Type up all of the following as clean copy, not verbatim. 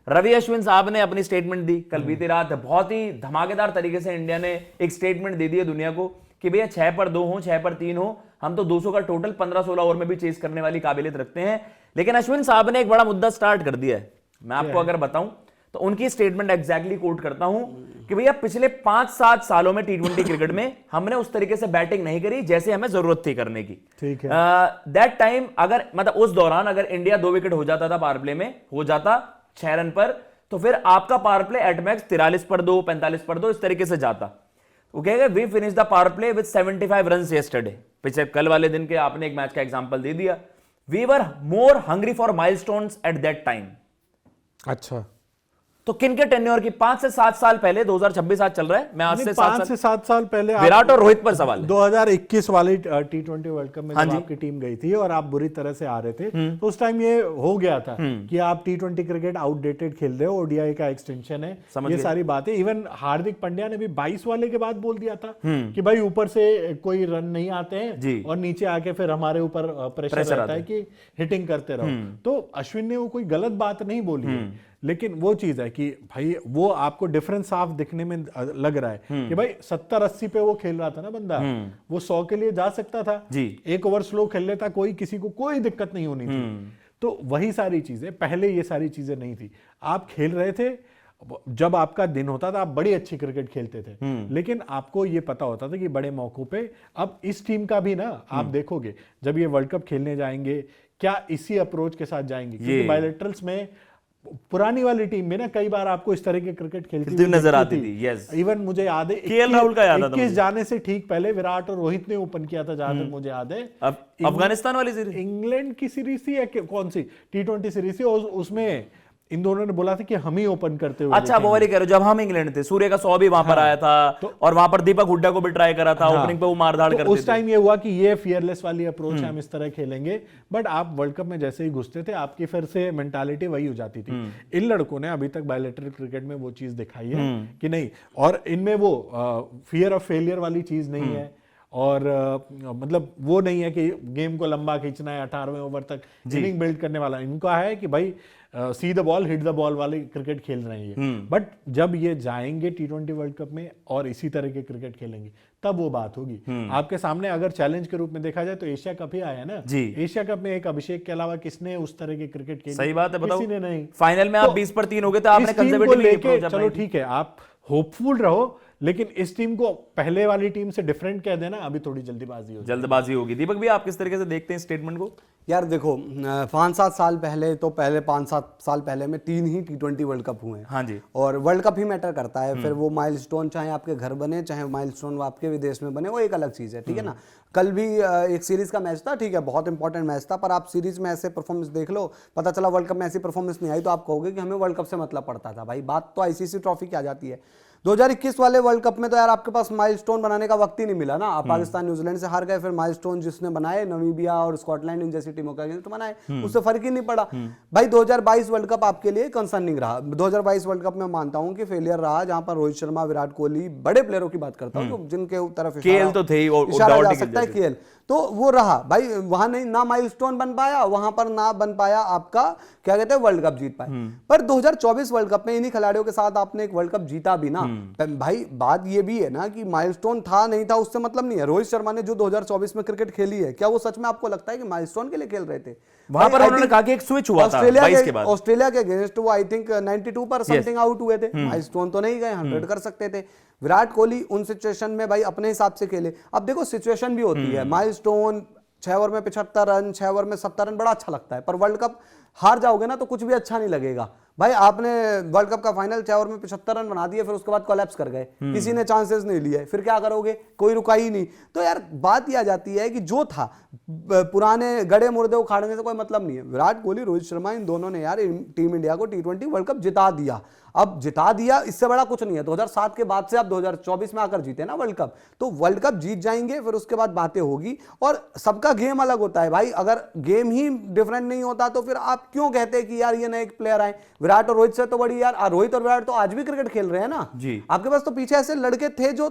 रवि अश्विन साहब ने अपनी स्टेटमेंट दी कल बीती रात, बहुत ही धमाकेदार तरीके से इंडिया ने एक स्टेटमेंट दे दी है दुनिया को कि भैया 6 पर 2 हो 6 पर 3 हो, हम तो 200 का टोटल 15-16 ओवर में भी चेस करने वाली काबिलियत रखते हैं। लेकिन अश्विन साहब ने एक बड़ा मुद्दा स्टार्ट कर दिया है, मैं आपको अगर बताऊं तो उनकी स्टेटमेंट एग्जैक्टली कोट करता हूं कि भैया पिछले 5-7 सालों में T20 क्रिकेट में हमने उस तरीके से बैटिंग नहीं करी जैसे हमें जरूरत थी करने की। ठीक है। दैट टाइम अगर मतलब उस दौरान अगर इंडिया 2 विकेट हो जाता था पावर प्ले में, हो जाता 6 रन पर, तो फिर आपका पावर प्ले एट मैक्स 43 पर 2, 45 पर 2 इस तरीके से जाता। वो कहेगा we finish the power play with 75 runs yesterday. पिछले कल वाले दिन के आपने एक मैच का एग्जांपल दे दिया। We were more hungry for milestones at that time. अच्छा, तो किन के टेन्योर की 5 से 7 साल पहले, 2026 आज चल रहा है, मैं आज से 5 से 7 साल पहले विराट और रोहित पर सवाल है। 2021 वाली T20 वर्ल्ड कप में जब आपकी टीम गई थी और आप बुरी तरह से आ रहे थे, तो उस टाइम ये हो गया था कि आप T20 क्रिकेट आउटडेटेड खेल रहे हो, ओडीआई का एक्सटेंशन है, ये सारी बातें। इवन हार्दिक पांड्या ने भी 22 वाले के बाद बोल दिया था कि भाई ऊपर से कोई रन नहीं आते हैं और नीचे आके फिर हमारे ऊपर प्रेशर रहता है कि हिटिंग करते रहो। तो अश्विन ने वो कोई गलत बात नहीं बोली है, लेकिन वो चीज है कि भाई वो आपको डिफरेंस साफ दिखने में लग रहा है कि भाई 70-80 पे वो खेल रहा था ना बंदा, वो 100 के लिए जा सकता था जी। एक ओवर स्लो खेल लेता, कोई किसी को कोई दिक्कत नहीं होनी थी। तो वही सारी चीजें, पहले ये सारी चीजें नहीं थी। आप खेल रहे थे, जब आपका दिन होता था आप बड़ी अच्छी क्रिकेट खेलते थे, लेकिन आपको ये पता होता था कि बड़े मौकों पे, अब इस टीम का भी ना आप देखोगे जब ये वर्ल्ड कप खेलने जाएंगे क्या इसी अप्रोच के साथ जाएंगे, क्योंकि बायलैटरल्स में पुरानी वाली टीम में ना कई बार आपको इस तरह की क्रिकेट खेलती हुई नजर आती थी। यस, इवन मुझे याद है केएल राहुल का याद आता है, 21 जाने से ठीक पहले विराट और रोहित ने ओपन किया था, जहां तक मुझे याद है। अफगानिस्तान वाली सीरीज, इंग्लैंड की सीरीज थी या कौन सी T20 सीरीज थी, उसमें इन दोनों ने बोला था कि हम ही ओपन करते हुए। अच्छा, वो वाली कह रहे हो जब हम इंग्लैंड थे, सूर्य का 100 भी वहां पर आया था, और वहां पर दीपक हुड्डा को भी ट्राई करा था, ओपनिंग पे वो मारधाड़ करते थे। उस टाइम ये हुआ कि ये फियरलेस वाली अप्रोच है, हम इस तरह खेलेंगे। बट आप वर्ल्ड कप में जैसे ही घुसते थे, आपकी फिर से मेंटालिटी वही हो जाती थी। इन लड़कों ने अभी तक बायलैटरल क्रिकेट में वो चीज दिखाई है कि नहीं, और इनमें वो फियर ऑफ फेलियर वाली चीज नहीं है, और मतलब वो नहीं है कि गेम को लंबा खींचना है, 18वें ओवर तक इनिंग बिल्ड करने वाला। इनका है कि भाई see the ball hit the ball वाली क्रिकेट खेल रहे हैं। बट जब ये जाएंगे T20 वर्ल्ड कप में और इसी तरह के क्रिकेट खेलेंगे, तब वो बात होगी। आपके सामने अगर चैलेंज के रूप में देखा जाए तो एशिया कप ही आया ना जी। एशिया कप में एक अभिषेक के अलावा किसने उस तरह की क्रिकेट खेली? सही बात है, बताओ। किसी ने नहीं। फाइनल में आप 20 पर 3 हो गए, तो आपने कंजर्वेटिव लेके चलो ठीक है, आप होपफुल रहो, लेकिन इस टीम को पहले वाली टीम से डिफरेंट कह देना अभी थोड़ी जल्दबाजी होगी। दीपक भी आप किस तरीके से देखते हैं स्टेटमेंट को? यार देखो, 5-7 साल पहले तो पहले 5-7 साल पहले में 3 ही T20 वर्ल्ड कप हुए हैं। हाँ जी। और वर्ल्ड कप ही मैटर करता है, फिर वो माइलस्टोन चाहे आपके घर बने, चाहे माइलस्टोन आपके विदेश में बने, वो एक अलग चीज है, ठीक है ना। कल भी एक सीरीज का मैच था, ठीक है, बहुत इंपॉर्टेंट मैच था, पर आप सीरीज में ऐसे परफॉर्मेंस देख लो, पता चला वर्ल्ड कप में ऐसी परफॉर्मेंस नहीं आई, तो आप कहोगे कि हमें वर्ल्ड कप से मतलब पड़ता था। भाई बात तो आईसीसी ट्रॉफी की आ जाती है। 2021 वाले वर्ल्ड कप में तो यार आपके पास माइलस्टोन बनाने का वक्त ही नहीं मिला ना। आप पाकिस्तान न्यूजीलैंड से हार गए, फिर माइलस्टोन जिसने बनाए नामीबिया और स्कॉटलैंड इन जैसी टीमों का अगेंस्ट बनाए, उससे फर्क ही नहीं पड़ा। भाई 2022 वर्ल्ड कप आपके लिए कंसर्निंग रहा। 2022 वर्ल्ड कप में मानता हूं कि फेलियर रहा, जहां पर रोहित शर्मा, विराट कोहली, बड़े प्लेयरों की बात करता हूं जिनके तरफ केएल तो थे, इशारा जा सकता है केएल, तो वो रहा भाई। वहां नहीं ना माइलस्टोन बन पाया, वहां पर ना बन पाया आपका क्या कहते हैं वर्ल्ड कप जीत पाए। पर 2024 वर्ल्ड कप में इन्हीं खिलाड़ियों के साथ आपने एक वर्ल्ड कप जीता भी ना। भाई बात ये भी है ना कि माइलस्टोन था नहीं था उससे मतलब नहीं है। रोहित शर्मा ने जो 2024 में क्रिकेट खेली है, क्या वो सच में आपको लगता है कि माइलस्टोन के लिए खेल रहे थे? वहां पर उन्होंने कहा कि एक स्विच हुआ था ऑस्ट्रेलिया के अगेंस्ट, वो आई थिंक 92 पर समथिंग आउट हुए थे। माइलस्टोन तो नहीं गए, 100 कर सकते थे। विराट कोहली उन सिचुएशन में भाई अपने हिसाब से खेले। अब देखो सिचुएशन भी होती है, माइलस्टोन 6 ओवर में 75 रन, 6 ओवर में 70 रन, बड़ा अच्छा लगता है, पर वर्ल्ड कप हार जाओगे ना तो कुछ भी अच्छा नहीं लगेगा। भाई आपने वर्ल्ड कप का फाइनल 6 ओवर में 75 रन बना दिए, फिर उसके बाद कोलैप्स कर गए, किसी ने चांसेस नहीं लिए, फिर क्या करोगे? कोई रुका ही नहीं। तो यार बात यह आ जाती है कि जो था पुराने गड़े मुर्दे उखाड़ने से कोई मतलब नहीं है। विराट कोहली, रोहित शर्मा, इन दोनों ने यार टीम इंडिया को T20 वर्ल्ड कप जिता दिया। अब जिता दिया, इससे बड़ा कुछ नहीं है। 2007 के बाद से आप 2024 में आकर जीते ना वर्ल्ड कप, तो वर्ल्ड कप जीत जाएंगे, फिर उसके बाद बातें होगी। और सबका गेम अलग होता है भाई, अगर गेम ही डिफरेंट नहीं होता तो फिर आप क्यों कहते हैं कि यार ये नए प्लेयर आए? विराट और रोहित से तो बड़ी यार, रोहित और विराट तो आज भी क्रिकेट खेल रहे हैं ना जी। आपके पास तो पीछे ऐसे लड़के थे जो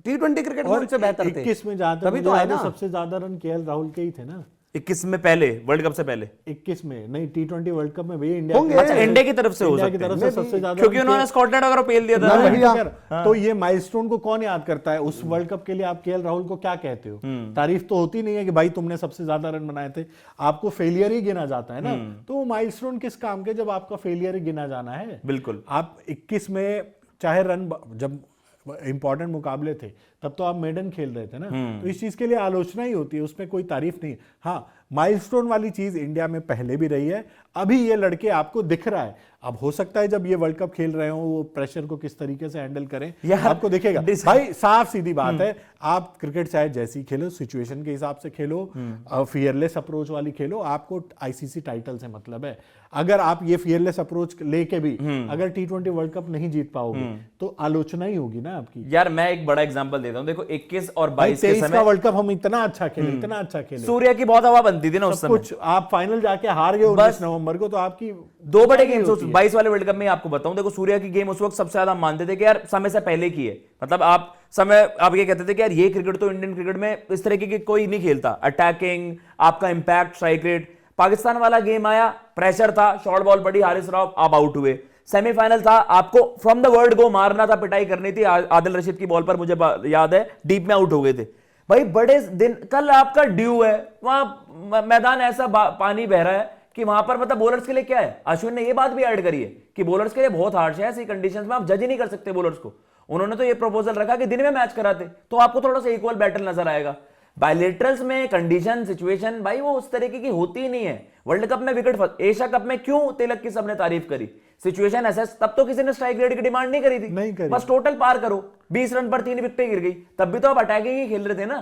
T20 क्रिकेट में उनसे बेहतर थे। 21 में जाते तभी तो है ना, सबसे ज्यादा रन केएल राहुल के ही थे ना। 21 में पहले, वर्ल्ड कप से पहले 21 में नहीं, T20 वर्ल्ड कप में भी इंडिया होंगे। अच्छा, इंडिया की तरफ से हो इंडिया की सकते हैं तरफ से सबसे ज्यादा, क्योंकि उन्होंने स्कॉटलैंड वगैरह पेल दिया था। मैं वही तो कह रहा हूं। तो ये माइलस्टोन को कौन याद करता है? उस वर्ल्ड कप के लिए आप केएल राहुल को क्या कहते हो? तारीफ तो होती नहीं है कि भाई तुमने सबसे ज्यादा रन बनाए थे, आपको फेलियर ही गिना जाता है ना। तो वो माइलस्टोन किस काम के जब आपका फेलियर ही गिना जाना है? बिल्कुल। आप 21 में चाहे रन, जब इंपॉर्टेंट मुकाबले थे तब तो आप मेडन खेल रहे थे ना, तो इस चीज के लिए आलोचना ही होती है, उसमें कोई तारीफ नहीं। हाँ, माइलस्टोन वाली चीज इंडिया में पहले भी रही है, अभी ये लड़के आपको दिख रहा है। अब हो सकता है जब ये वर्ल्ड कप खेल रहे हो वो प्रेशर को किस तरीके से हैंडल करें आपको दिखेगा। भाई साफ सीधी बात है, आप क्रिकेट चाहे जैसी खेलो, सिचुएशन के हिसाब से खेलो, फियरलेस अप्रोच वाली खेलो, आपको आईसीसी टाइटल से मतलब है। अगर आप ये फियरलेस अप्रोच लेके भी अगर T20 वर्ल्ड कप नहीं जीत पाओगे तो आलोचना ही होगी ना आपकी। यार मैं एक बड़ा एग्जांपल देता हूं, देखो 21 और 22 के 23 समय का वर्ल्ड कप हम इतना अच्छा खेले, इतना अच्छा खेले, सूर्या की बहुत हवा बनती थी ना उस समय। कुछ आप फाइनल जाके हार गए 19 नवंबर को, तो आपकी दो बड़े गेम्स 22 वाले वर्ल्ड कप में आपको बताऊं, देखो सूर्या की गेम उस वक्त सबसे ज्यादा मानते थे कि यार समय से पहले की है। मतलब आप ये कहते थे कि यार ये क्रिकेट तो इंडियन क्रिकेट में इस तरीके की कोई नहीं खेलता, अटैकिंग, आपका इंपैक्ट, स्ट्राइक रेट। पाकिस्तान वाला गेम आया, प्रेशर था, शॉर्ट बॉल पड़ी, हारिस राव आप आउट हुए। सेमीफाइनल था, आपको फ्रॉम द वर्ल्ड गो मारना था, पिटाई करनी थी, आदिल रशीद की बॉल पर मुझे याद है डीप में आउट हो गए थे। भाई बड़े दिन, कल आपका ड्यू है, वहां मैदान ऐसा पानी बह रहा है कि वहां पर मतलब बॉलर्स के लिए क्या है। अश्विन ने ये बात भी ऐड करी है कि बॉलर्स के लिए बहुत हार्श है, ऐसी कंडीशंस में आप जज ही नहीं कर सकते बॉलर्स को। उन्होंने तो ये प्रपोजल रखा कि दिन में मैच कराते तो आपको थोड़ा सा इक्वल बैटल नजर आएगा। बायलेटरल्स में कंडीशन, सिचुएशन भाई वो उस तरीके की होती ही नहीं है। वर्ल्ड कप में विकेट, एशिया कप में क्यों तिलक की सबने तारीफ करी, सिचुएशन ऐसा, तब तो किसी ने स्ट्राइक रेट की डिमांड नहीं करी थी, नहीं करी। बस टोटल पार करो। 20 रन पर 3 विकेटें गिर गई, तब भी तो आप अटैकिंग ही खेल रहे थे ना।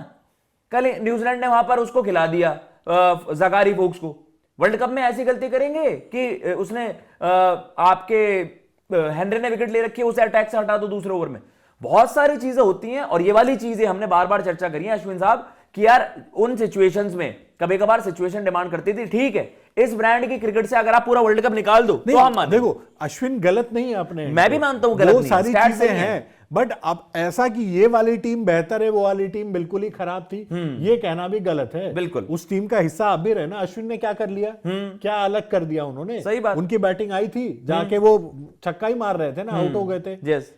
कल न्यूजीलैंड ने वहां पर उसको खिला दिया, जकारी फोक्स को। वर्ल्ड कप में ऐसी गलती करेंगे कि उसने आपके हेनरी ने विकेट ले रखी है, उसे अटैक से हटा दो दूसरे ओवर में। बहुत सारी चीजें होती हैं, और ये वाली चीजें हमने बार बार चर्चा करी है अश्विन साहब कि यार उन सिचुएशंस में कभी कभार सिचुएशन डिमांड करती थी। ठीक है, इस ब्रांड की क्रिकेट से अगर आप पूरा वर्ल्ड कप निकाल दो तो हम मानेंगे। देखो अश्विन गलत नहीं है अपने, मैं भी मानता हूं गलत नहीं, सारी स्टैट्स चीजें सही हैं, बट अब ऐसा कि ये वाली टीम बेहतर है, वो वाली टीम बिल्कुल ही खराब थी, ये कहना भी गलत है। बिल्कुल। उस टीम का हिस्सा आप भी रहे ना। अश्विन ने क्या कर लिया, क्या अलग कर दिया उन्होंने? सही बात। उनकी बैटिंग आई थी, जाके वो छक्का ही मार रहे थे ना, आउट हो गए थे। यस,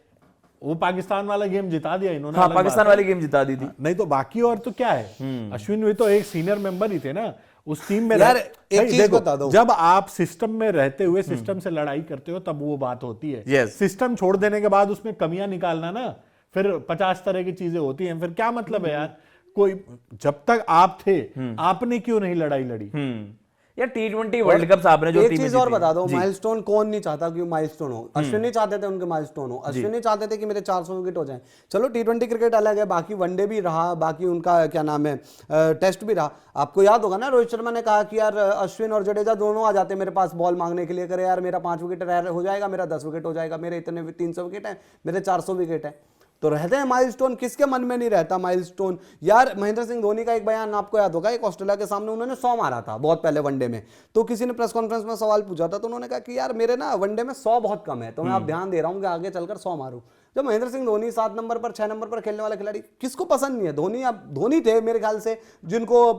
वो पाकिस्तान वाला गेम जिता दिया इन्होंने। हाँ, पाकिस्तान वाली गेम जिता दी थी। नहीं तो बाकी और तो क्या है, अश्विन भी तो एक सीनियर मेंबर ही थे ना उस टीम में। यार एक चीज बता दो, जब आप सिस्टम में रहते हुए सिस्टम से लड़ाई करते हो तब वो बात होती है। Yes. सिस्टम छोड़ देने के बाद उसमें कमियां निकालना ना, फिर 50 तरह की चीजें होती हैं, फिर क्या मतलब है यार। कोई जब तक आप थे आपने क्यों नहीं लड़ाई लड़ी? यार T20 वर्ल्ड कप आपने जो एक चीज और बता दो, माइलस्टोन कौन नहीं चाहता कि माइलस्टोन हो? अश्विन नहीं चाहते थे उनके माइलस्टोन हो, अश्विन नहीं चाहते थे कि मेरे 400 विकेट हो जाएं। चलो T20 क्रिकेट अलग है, बाकी वनडे भी रहा, बाकी उनका क्या नाम है टेस्ट भी रहा। आपको याद होगा ना, रोहित शर्मा ने कहा कि यार अश्विन और जडेजा दोनों आ जाते मेरे पास बॉल मांगने के लिए, करे यार मेरा 5 विकेट हो जाएगा, मेरा 10 विकेट हो जाएगा, मेरे इतने 300 विकेट है, मेरे 400 विकेट है। तो रहते हैं माइलस्टोन, किसके मन में नहीं रहता माइलस्टोन। यार महेंद्र सिंह धोनी का एक बयान आपको याद होगा, एक ऑस्ट्रेलिया के सामने उन्होंने 100 मारा था बहुत पहले वनडे में। तो किसी ने प्रेस कॉन्फ्रेंस में सवाल पूछा था, तो उन्होंने कहा कि यार मेरे ना वनडे में 100 बहुत कम है, तो मैं आप ध्यान दे रहा हूँ कि आगे चलकर 100 मारूं। जब महेंद्र सिंह धोनी 7 नंबर पर 6 नंबर पर खेलने वाला खिलाड़ी किसको पसंद नहीं है? धोनी, अब धोनी थे मेरे ख्याल से जिनको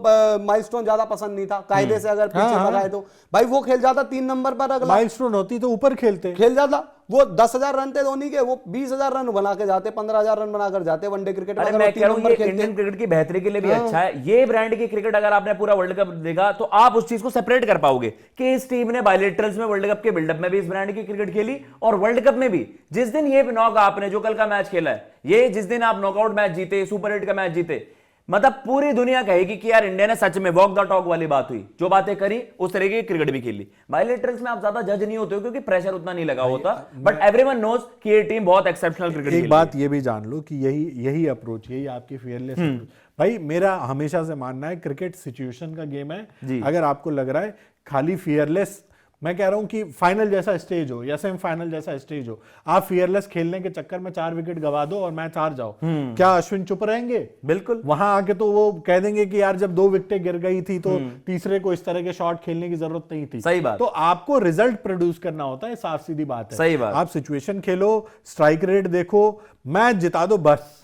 माइलस्टोन ज्यादा पसंद नहीं था, कायदे से अगर पीछे लगाए तो भाई वो खेल जाता 3 नंबर पर, अगला माइलस्टोन होती तो ऊपर खेल जाता। वो 10,000 रन थे धोनी के, वो 20,000 रन बना के जाते, 15,000 रन बनाकर जाते वनडे क्रिकेट में। मैं कह रहा हूं ये इंडियन क्रिकेट की बेहतरी के लिए भी अच्छा है। ये ब्रांड की क्रिकेट अगर आपने पूरा वर्ल्ड कप देखा तो आप उस चीज को सेपरेट कर पाओगे कि इस टीम ने बायलेटरल्स में वर्ल्ड कप के बिल्डअप में भी इस ब्रांड की क्रिकेट खेली, और वर्ल्ड कप में भी जिस दिन ये नॉक आपने जो कल का मैच खेला है, ये जिस दिन आप नॉकआउट मैच जीते, सुपर 8 का मैच जीते, मतलब पूरी दुनिया कहेगी कि यार इंडिया ने सच में वॉक द टॉक वाली बात हुई, जो बातें करी उस तरीके की क्रिकेट भी खेली। बायलेटरल्स में आप ज्यादा जज नहीं होते हो क्योंकि प्रेशर उतना नहीं लगा होता, बट एवरीवन नोज कि ये टीम बहुत एक्सेप्शनल क्रिकेट खेली। एक बात ये भी जान लो कि यही अप्रोच, यही आपकी फियरलेस अप्रोच। भाई मेरा हमेशा से मानना है क्रिकेट सिचुएशन का गेम है। अगर आपको लग रहा है खाली फियरलेस, मैं कह रहा हूं कि फाइनल जैसा स्टेज हो या सेमीफाइनल जैसा स्टेज हो, आप फियरलेस खेलने के चक्कर में 4 विकेट गवा दो और मैच हार जाओ, क्या अश्विन चुप रहेंगे? बिल्कुल। वहां आके तो वो कह देंगे कि यार जब 2 विकेटें गिर गई थी तो तीसरे को इस तरह के शॉट खेलने की जरूरत नहीं थी। सही बात। तो आपको रिजल्ट प्रोड्यूस करना होता है, साफ सीधी बात है। सही बात। आप सिचुएशन खेलो, स्ट्राइक रेट देखो, मैच जिता दो बस।